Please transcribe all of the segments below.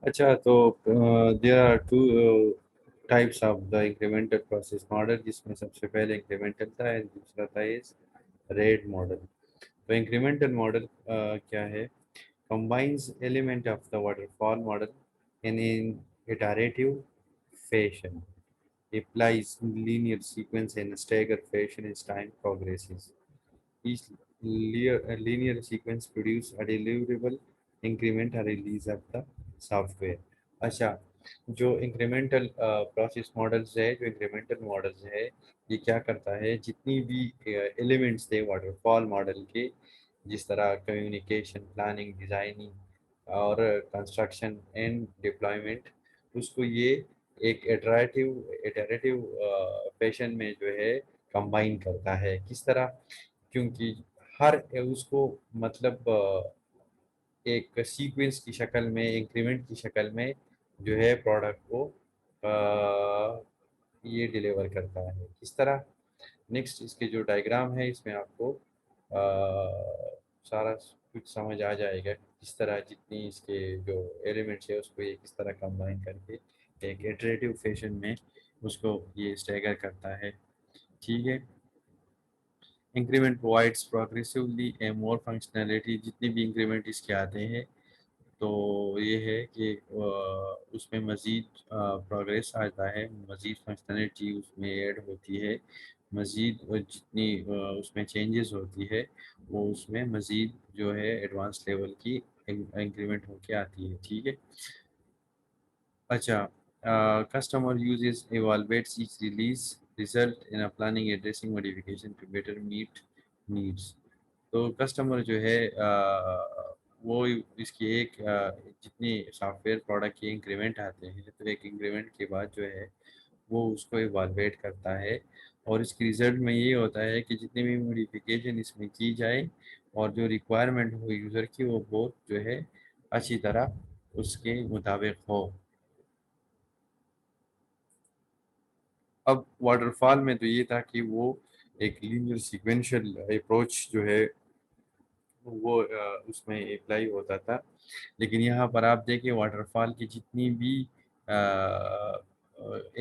अच्छा, तो there are two types of the incremental process model, जिसमें सबसे पहले इंक्रीमेंटल था और दूसरा था इस रेट मॉडल। तो इंक्रीमेंटल मॉडल क्या है? combines element of the waterfall model in iterative fashion, applies linear sequence in staggered fashion as time progresses. Each linear sequence produce a deliverable increment or release of the software. अच्छा, जो incremental process models है, जो incremental models है, ये क्या करता है? जितनी भी एलिमेंट्स थे वाटरफॉल मॉडल के, जिस तरह कम्युनिकेशन, प्लानिंग, डिज़ाइनिंग और कंस्ट्रक्शन एंड डिप्लॉयमेंट, उसको ये एक इटरेटिव फैशन में जो है कंबाइन करता है। किस तरह? क्योंकि हर उसको मतलब एक सीक्वेंस की शक्ल में, इंक्रीमेंट की शक्ल में जो है प्रोडक्ट को ये डिलीवर करता है। किस तरह? नेक्स्ट इसके जो डायग्राम है, इसमें आपको सारा कुछ समझ आ जाएगा किस तरह जितनी इसके जो एलिमेंट्स है उसको ये किस तरह कंबाइन करके एक इटरेटिव फैशन में उसको ये स्टैगर करता है। ठीक है। इंक्रीमेंट प्रोवाइड्स प्रोग्रेसिवली ए मोर फंक्शनैलिटी। जितनी भी इंक्रीमेंट इसके आते हैं तो ये है कि उसमें मज़ीद प्रोग्रेस आता है, मज़ीद फंक्शनैलिटी उसमें ऐड होती है, मज़ीद जितनी उसमें चेंजेस होती है वो उसमें मज़ीद जो है एडवांस लेवल की इंक्रीमेंट होके आती है। ठीक है। अच्छा, customer uses evaluates each release result in a planning addressing modification to better meet needs। तो कस्टमर जो है वो इसकी एक जितनी सॉफ्टवेयर प्रोडक्ट के इंक्रीमेंट आते हैं तो एक इंक्रीमेंट के बाद जो है वो उसको इवालुएट करता है, और इसके रिजल्ट में ये होता है कि जितनी भी मॉडिफिकेशन इसमें की जाए और जो रिक्वायरमेंट हो यूज़र की वो बहुत जो है अच्छी तरह उसके मुताबिक हो। अब वाटरफॉल में तो ये था कि वो एक लीनियर सीक्वेंशियल अप्रोच जो है वो उसमें अप्लाई होता था। लेकिन यहाँ पर आप देखिए वाटरफॉल की जितनी भी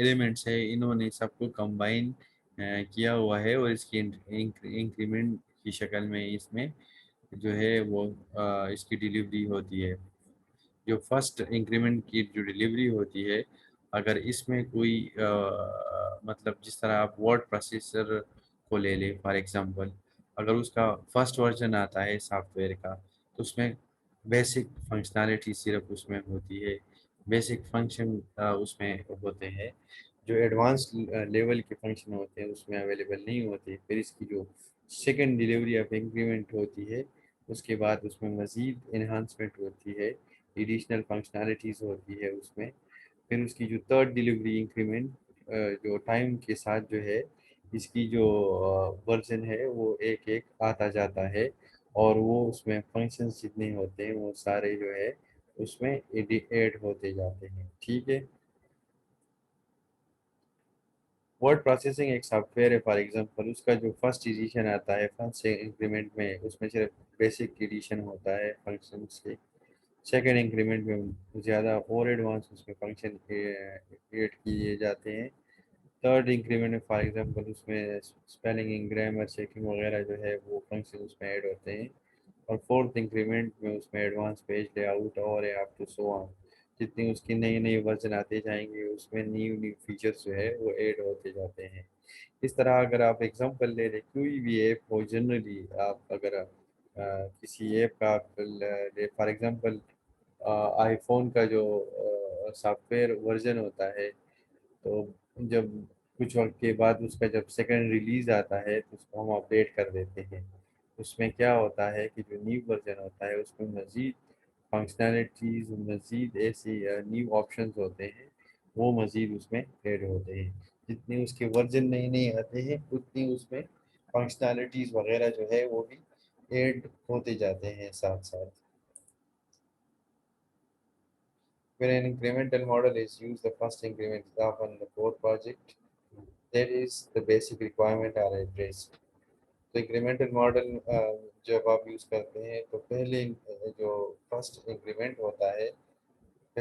एलिमेंट्स है इन्होंने सबको कंबाइन किया हुआ है, और इसकी इंक्रीमेंट की शक्ल में इसमें जो है वो इसकी डिलीवरी होती है। जो फर्स्ट इंक्रीमेंट की जो डिलीवरी होती है, अगर इसमें कोई मतलब जिस तरह आप वर्ड प्रोसेसर को ले लें फॉर एग्जांपल, अगर उसका फर्स्ट वर्जन आता है सॉफ्टवेयर का तो उसमें बेसिक फंक्शनैलिटी सिर्फ उसमें होती है, बेसिक फंक्शन उसमें होते हैं, जो एडवांस लेवल के फंक्शन होते हैं उसमें अवेलेबल नहीं होते। फिर इसकी जो सेकंड डिलीवरी ऑफ इंक्रीमेंट होती है उसके बाद उसमें मज़ीद इन्हांसमेंट होती है, एडिशनल फंक्शनैलिटीज़ होती है उसमें। फिर उसकी जो थर्ड डिलीवरी इंक्रीमेंट जो टाइम के साथ जो है इसकी जो वर्जन है वो एक एक आता जाता है, और वो उसमें फंक्शंस जितने होते हैं वो सारे जो है उसमें ऐड होते जाते हैं। ठीक है। वर्ड प्रोसेसिंग एक सॉफ्टवेयर है फॉर एग्जांपल, उसका जो फर्स्ट एडिशन आता है फर्स्ट इंक्रीमेंट में उसमें सिर्फ बेसिक एडिशन होता है फंक्शंस के। सेकेंड इंक्रीमेंट में ज़्यादा और एडवांस उसमें फंक्शन क्रिएट किए जाते हैं। थर्ड इंक्रीमेंट में फॉर एग्जांपल उसमें स्पेलिंग, ग्रामर चेकिंग वगैरह जो है वो फंक्शन उसमें ऐड होते हैं। और फोर्थ इंक्रीमेंट में उसमें एडवांस पेज लेआउट और अप टू सो ऑन, जितनी उसकी नई नई वर्जन आते जाएंगे उसमें न्यू न्यू फीचर्स जो है वो ऐड होते जाते हैं। इस तरह अगर आप एग्जांपल ले लें कोई भी ऐप हो, जनरली आप अगर किसी ऐप का ले फॉर एग्जांपल आईफोन का जो सॉफ्टवेयर वर्जन होता है, तो जब कुछ वक्त के बाद उसका जब सेकंड रिलीज आता है तो उसको हम अपडेट कर देते हैं। उसमें क्या होता है कि जो न्यू वर्जन होता है उसमें मज़ीद फंक्शनैलिटीज़, मज़ीद ऐसी न्यू ऑप्शंस होते हैं वो मज़ीद उसमें ऐड होते हैं। जितने उसके वर्जन नए नए आते हैं उतनी उसमें फंक्शनैलिटीज़ वगैरह जो है वो भी ऐड होते जाते हैं साथ साथ। When an incremental model is used, the first increment is often the core project, that is the basic requirement are addressed। तो इंक्रीमेंटल मॉडल जब आप यूज़ करते हैं तो पहले जो फर्स्ट इंक्रीमेंट होता है,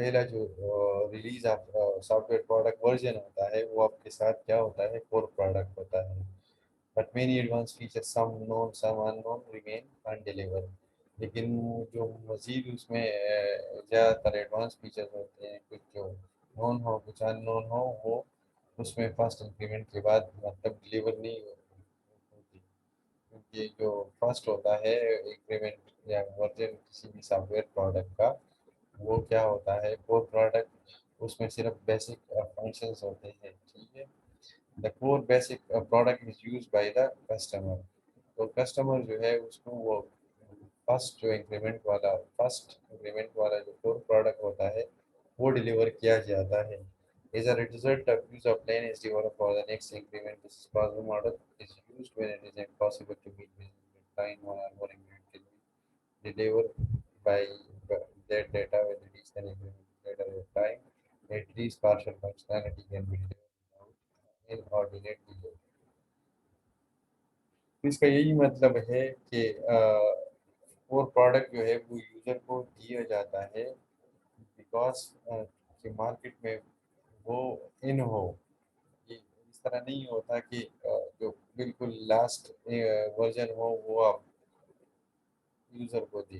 پہلا جو release of soft where product version ہوتا ہے وہ آپ کے ساتھ کیا ہوتا ہے، کور پروڈکٹ ہوتا ہے. But many advance feature some known some unknown remain undelivered. لیکن جو مزید اس میں زیادہ تر ایڈوانس فیچرز ہوتے ہیں، کچھ جو نون ہو کچھ ان نون ہو، وہ اس میں فرسٹ انکریمنٹ کے بعد مطلب ڈلیور نہیں ہوتی. کیونکہ جو فرسٹ ہوتا ہے انکریمنٹ یا ورژن کسی بھی سافٹ ویئر پروڈکٹ کا، وہ کیا ہوتا ہے، کور پروڈکٹ، اس میں صرف بیسک فنکشنز ہوتے ہیں. ٹھیک ہے. The core basic product is use by the customer. تو کسٹمر جو ہے اس کو وہ فرسٹ انکریمنٹ والا جو کور پروڈکٹ ہوتا ہے وہ ڈلیور کیا جاتا ہے. As a result, the use of plan is developed for the next increment. This possible model is used when it is impossible to meet business deadline. One or more increment can be delivered by that data with additional increment later in time. At least partial functionality can be delivered without inordinate delay. اس کا یہی مطلب ہے کہ وہ product جو ہے وہ user کو دیا جاتا ہے بیکاز کہ مارکیٹ میں وہ ان ہو. یہ اس طرح نہیں ہوتا کہ جو بالکل لاسٹ ورژن ہو وہ آپ یوزر کو دیں.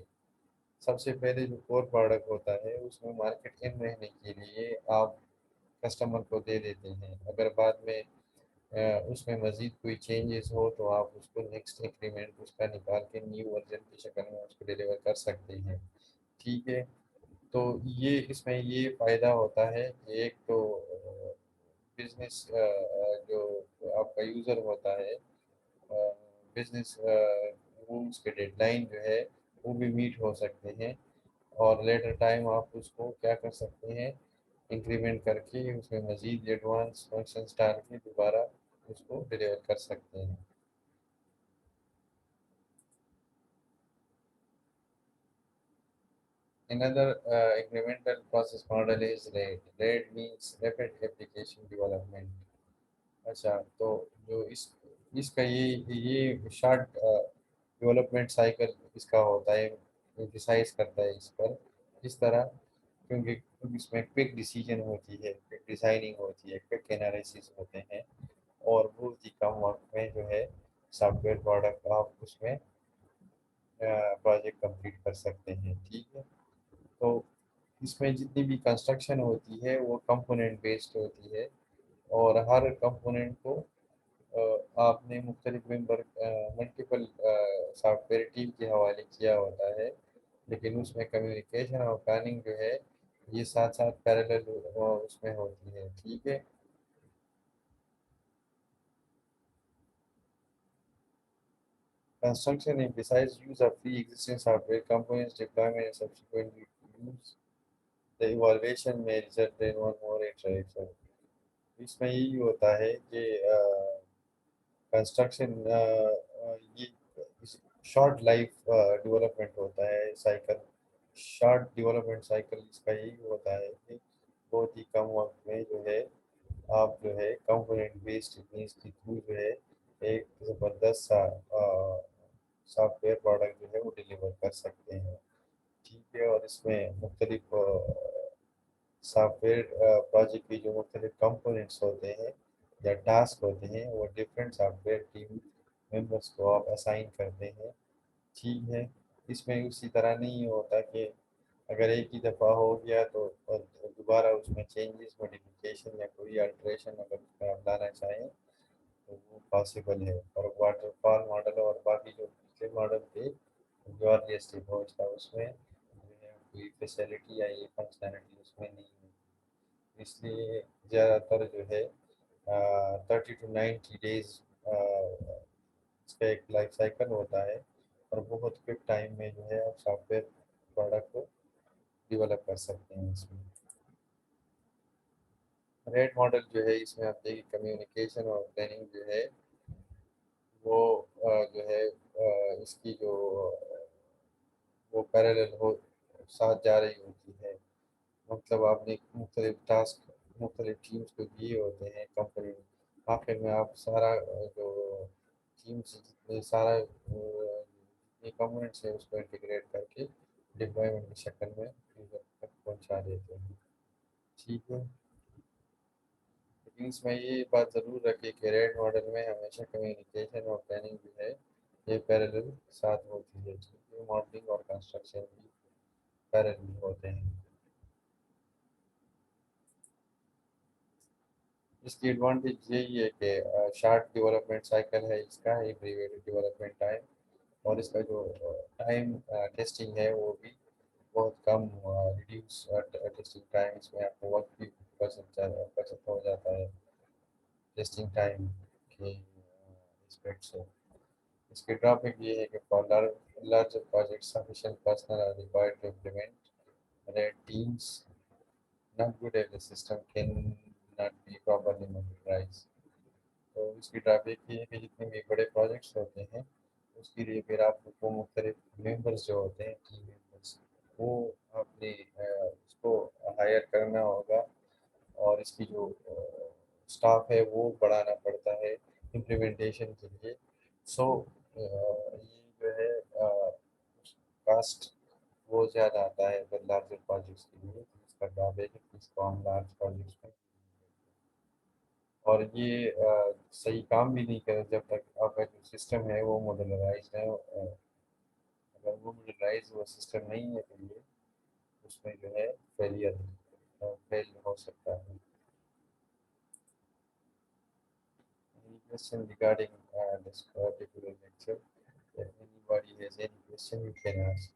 سب سے پہلے جو کور پروڈکٹ ہوتا ہے اس میں مارکیٹ ان رہنے کے لیے آپ کسٹمر کو دے دیتے ہیں. اگر بعد میں اس میں مزید کوئی چینجز ہو تو آپ اس کو نیکسٹ انکریمنٹ اس کا نکال کے نیو ورژن کی شکل میں اس کو ڈیلیور کر سکتے ہیں. ٹھیک ہے. تو یہ اس میں یہ فائدہ ہوتا ہے کہ ایک تو بزنس جو آپ کا یوزر ہوتا ہے، بزنس رولس کے ڈیڈ لائن جو ہے وہ بھی میٹ ہو سکتے ہیں، اور لیٹر ٹائم آپ اس کو کیا کر سکتے ہیں، انکریمنٹ کر کے اس میں مزید ایڈوانس فنکشنز ڈال کے دوبارہ اس کو ڈیلیور کر سکتے ہیں. Another incremental process model is RAID. RAID means Rapid Application Development. اچھا، تو جو اس کا یہ شارٹ ڈیولپمنٹ سائیکل اس کا ہوتا ہے، امفیسائز کرتا ہے اس پر اس طرح، کیونکہ اس میں کوئک ڈیسیجن ہوتی ہے، کوئک ڈیزائننگ ہوتی ہے، کوئک انالیسس ہوتے ہیں، اور بہت ہی کم وقت میں جو ہے سافٹ ویئر پروڈکٹ آپ اس میں پروجیکٹ کمپلیٹ کر سکتے ہیں. ٹھیک ہے. تو اس میں جتنی بھی کنسٹرکشن ہوتی ہے وہ کمپوننٹ بیسڈ ہوتی ہے، اور ہر کمپوننٹ کو آپ نے مختلف ملٹیپل سافٹ ویئر ٹیم کے حوالے کیا ہوتا ہے، لیکن اس میں کمیونیکیشن اور پلاننگ جو ہے یہ ساتھ ساتھ پیرالل اس میں ہوتی ہے. ٹھیک ہے. Construction emphasizes use of pre-existing software components, deployment, and subsequent use. The evaluation may result in one more iteration. اس میں یہی ہوتا ہے کہ کنسٹرکشن یہ شارٹ لائف ڈیولپمنٹ ہوتا ہے سائیکل. شارٹ ڈیولپمنٹ سائیکل اس کا یہی ہوتا ہے کہ بہت ہی کم وقت میں جو ہے آپ جو ہے کمپوننٹ بیسڈ ٹیکنیکس کے تھرو جو ہے ایک زبردست سا سافٹ ویئر پروڈکٹ جو ہے وہ ڈیلیور کر سکتے ہیں. ٹھیک ہے. اور اس میں مختلف سافٹ ویئر پروجیکٹ کی جو مختلف کمپوننٹس ہوتے ہیں یا ٹاسک ہوتے ہیں وہ different soft where team members کو آپ اسائن کرتے ہیں. ٹھیک ہے. اس میں اسی طرح نہیں ہوتا کہ اگر ایک ہی دفعہ ہو گیا تو دوبارہ اس میں چینجز موڈیفیکیشن یا کوئی الٹریشن اگر اس میں آپ لانا چاہیں تو وہ پاسبل ہے. اور واٹر فال ماڈل اور باقی جو پچھلے ماڈل تھے جو آر جی ایس ٹی پہنچ تھا اس میں جو ہے کوئی فیسلٹی یا یہ فنکشنالٹی اس میں نہیں ہے. اس لیے زیادہ تر جو ہے 30 to 90 days اس کا ایک لائف سائیکل ہوتا ہے، اور بہت کوئک ٹائم میں جو ہے آپ سافٹ ویئر پروڈکٹ کو ڈیولپ کر سکتے ہیں. اس میں ریٹ ماڈل جو ہے اس میں آپ دیکھیں کمیونیکیشن اور پلاننگ جو ہے وہ جو ہے اس کی جو وہ پیرالل ہو ساتھ جا رہی ہوتی ہے. مطلب آپ نے مختلف ٹاسک مختلف ٹیمس کو دیے ہوتے ہیں کمپنی میں، آخر میں آپ سارا جو ٹیمس جتنے سارا جتنے کمپوننٹس ہیں اس کو انٹیگریٹ کر کے ڈپلائمنٹ کی شکل میں یوزر تک पहुंचा देते हैं। ठीक है, लेकिन इसमें ये बात ज़रूर रखिए कि रेड मॉडल में हमेशा कम्युनिकेशन और प्लानिंग भी है ये पैरेलल साथ होती है, क्योंकि मॉडलिंग और कंस्ट्रक्शन भी पैरेलल होते हैं। इसकी एडवांटेज यही है कि शार्ट डेवलपमेंट साइकिल है इसका, एब्रीवेटेड डेवलपमेंट टाइम, और इसका जो टाइम टेस्टिंग है वो भी बहुत कम, रिड्यूस टेस्टिंग टाइम, इसमें आपको वक्त भी बचत हो जाता है टेस्टिंग टाइम के रिस्पेक्ट से। इसके ड्रॉबैक ये है कि for larger projects sufficient personnel are required to implement, red teams not good at the system cannot be properly monitorized। तो इसकी ड्रॉबैक ये है कि जितने भी बड़े प्रोजेक्ट्स होते हैं उसके लिए फिर आपको मुख्तलिफ मेंबर्स जो होते हैं, टीम मेंबर्स, वो अपने उसको हायर करना होगा, और इसकी जो स्टाफ है वो बढ़ाना पड़ता है इम्प्लीमेंटेशन के लिए। सो ये जो है कास्ट वो ज़्यादा आता है लार्जर प्रोजेक्ट्स के लिए, इसका ड्रॉबैक है कि इसको हम लार्ज प्रोजेक्ट्स में, और ये सही काम भी नहीं करे जब तक आपका जो सिस्टम है वो मॉडर्नाइज है। अगर वो मॉडर्नाइज वो सिस्टम नहीं है तो ये उसमें जो है फेलियर फेल हो सकता है। Any question regarding this particular lecture? If anybody has any question, you can ask.